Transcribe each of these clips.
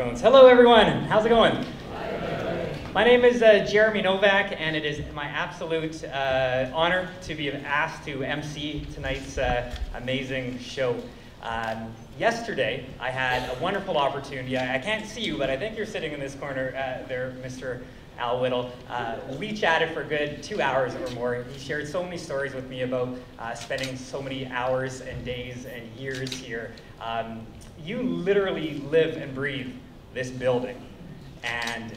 microphones. Hello, everyone. How's it going? My name is Jeremy Novak, and it is my absolute honor to be asked to MC tonight's amazing show. Yesterday, I had a wonderful opportunity. I can't see you, but I think you're sitting in this corner there, Mr. Al Whittle. We chatted for a good 2 hours or more. He shared so many stories with me about spending so many hours and days and years here. You literally live and breathe this building. And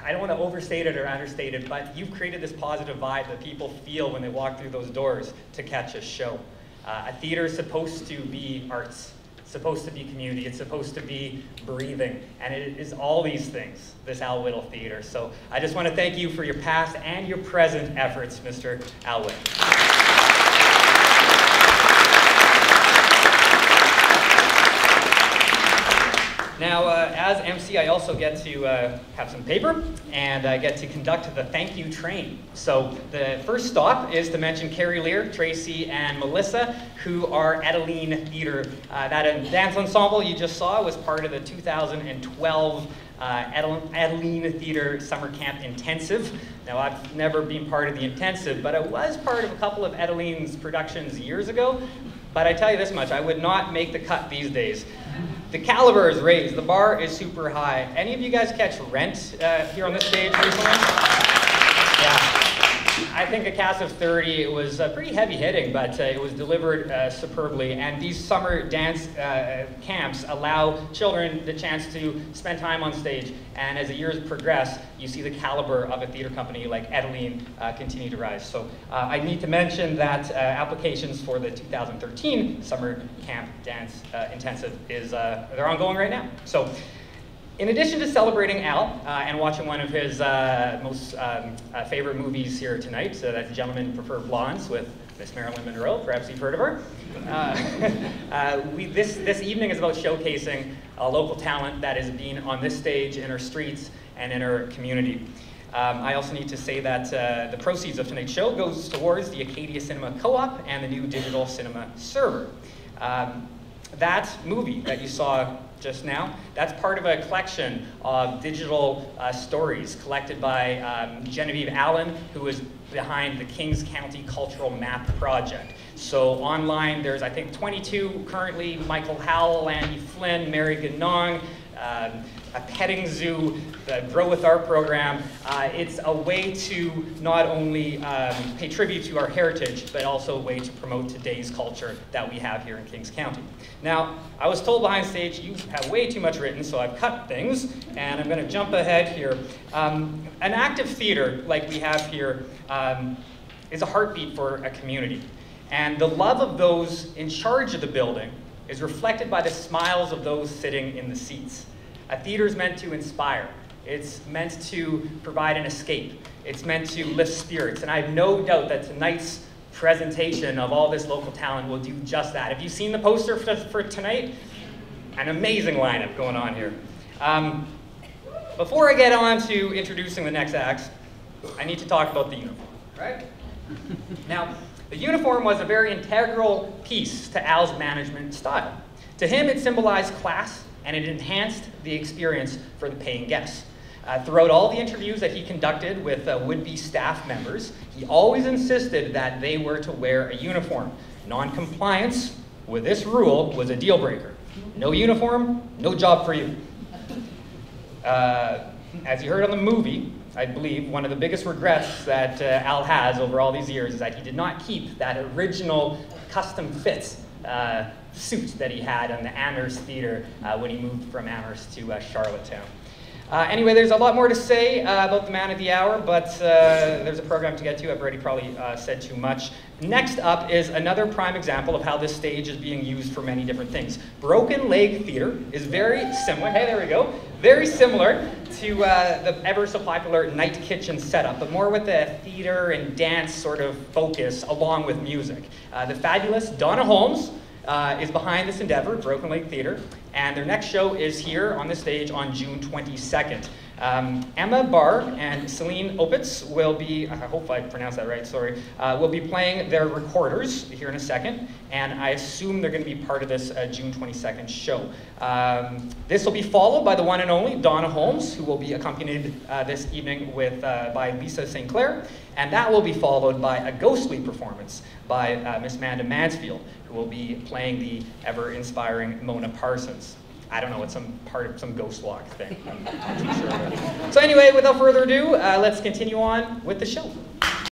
I don't want to overstate it or understate it, but you've created this positive vibe that people feel when they walk through those doors to catch a show. A theater is supposed to be arts. It's supposed to be community. It's supposed to be breathing. And it is all these things, this Al Whittle Theater. So I just want to thank you for your past and your present efforts, Mr. Al Whittle. Now, as MC, I also get to have some paper, and I get to conduct the thank you train. So the first stop is to mention Carrie Lear, Tracy, and Melissa, who are Adeline Theater. That dance ensemble you just saw was part of the 2012 Adeline Theater Summer Camp Intensive. Now, I've never been part of the intensive, but I was part of a couple of Adeline's productions years ago. But I tell you this much, I would not make the cut these days. The caliber is raised, the bar is super high. Any of you guys catch Rent here on this stage recently? Yeah. I think a cast of 30, it was pretty heavy hitting, but it was delivered superbly. And these summer dance camps allow children the chance to spend time on stage. And as the years progress, you see the caliber of a theater company like Adeline continue to rise. So I need to mention that applications for the 2013 Summer Camp Dance Intensive they're ongoing right now. So in addition to celebrating Al and watching one of his most favorite movies here tonight, that's Gentlemen Prefer Blondes with Miss Marilyn Monroe, perhaps you've heard of her. This evening is about showcasing local talent that is being on this stage, in our streets, and in our community. I also need to say that the proceeds of tonight's show goes towards the Acadia Cinema Co-op and the new digital cinema server. That movie that you saw just now, that's part of a collection of digital stories collected by Genevieve Allen, who is behind the Kings County Cultural Map Project. So online, there's I think 22 currently: Michael Howell, Andy Flynn, Mary Ganong, a petting zoo, the Grow With Art program. It's a way to not only pay tribute to our heritage, but also a way to promote today's culture that we have here in Kings County. Now, I was told behind stage, you have way too much written, so I've cut things, and I'm gonna jump ahead here. An active theater, like we have here, is a heartbeat for a community. And the love of those in charge of the building is reflected by the smiles of those sitting in the seats. A theater is meant to inspire. It's meant to provide an escape. It's meant to lift spirits. And I have no doubt that tonight's presentation of all this local talent will do just that. Have you seen the poster for tonight? An amazing lineup going on here. Before I get on to introducing the next acts, I need to talk about the uniform, right? Now, the uniform was a very integral piece to Al's management style. To him, it symbolized class, and it enhanced the experience for the paying guests. Throughout all the interviews that he conducted with would-be staff members, he always insisted that they were to wear a uniform. Non-compliance with this rule was a deal breaker. No uniform, no job for you. As you heard on the movie, I believe one of the biggest regrets that Al has over all these years is that he did not keep that original custom fit suit that he had on the Amherst Theater when he moved from Amherst to Charlottetown. Anyway, there's a lot more to say about the man of the hour, but there's a program to get to. I've already probably said too much. Next up is another prime example of how this stage is being used for many different things. Broken Leg Theater is very similar, hey, there we go, very similar to the ever so popular Night Kitchen setup, but more with a theater and dance sort of focus along with music. The fabulous Donna Holmes is behind this endeavor, Broken Leg Theater, And their next show is here on the stage on June 22nd. Emma Barr and Celine Opitz will be, I hope I pronounced that right, sorry, will be playing their recorders here in a second, and I assume they're going to be part of this June 22nd show. This will be followed by the one and only Donna Holmes, who will be accompanied this evening by Lisa St. Clair, and that will be followed by a ghostly performance by Miss Amanda Mansfield, who will be playing the ever-inspiring Mona Parsons. I don't know, it's some part of some ghost walk thing. I'm not too sure. So anyway, without further ado, let's continue on with the show.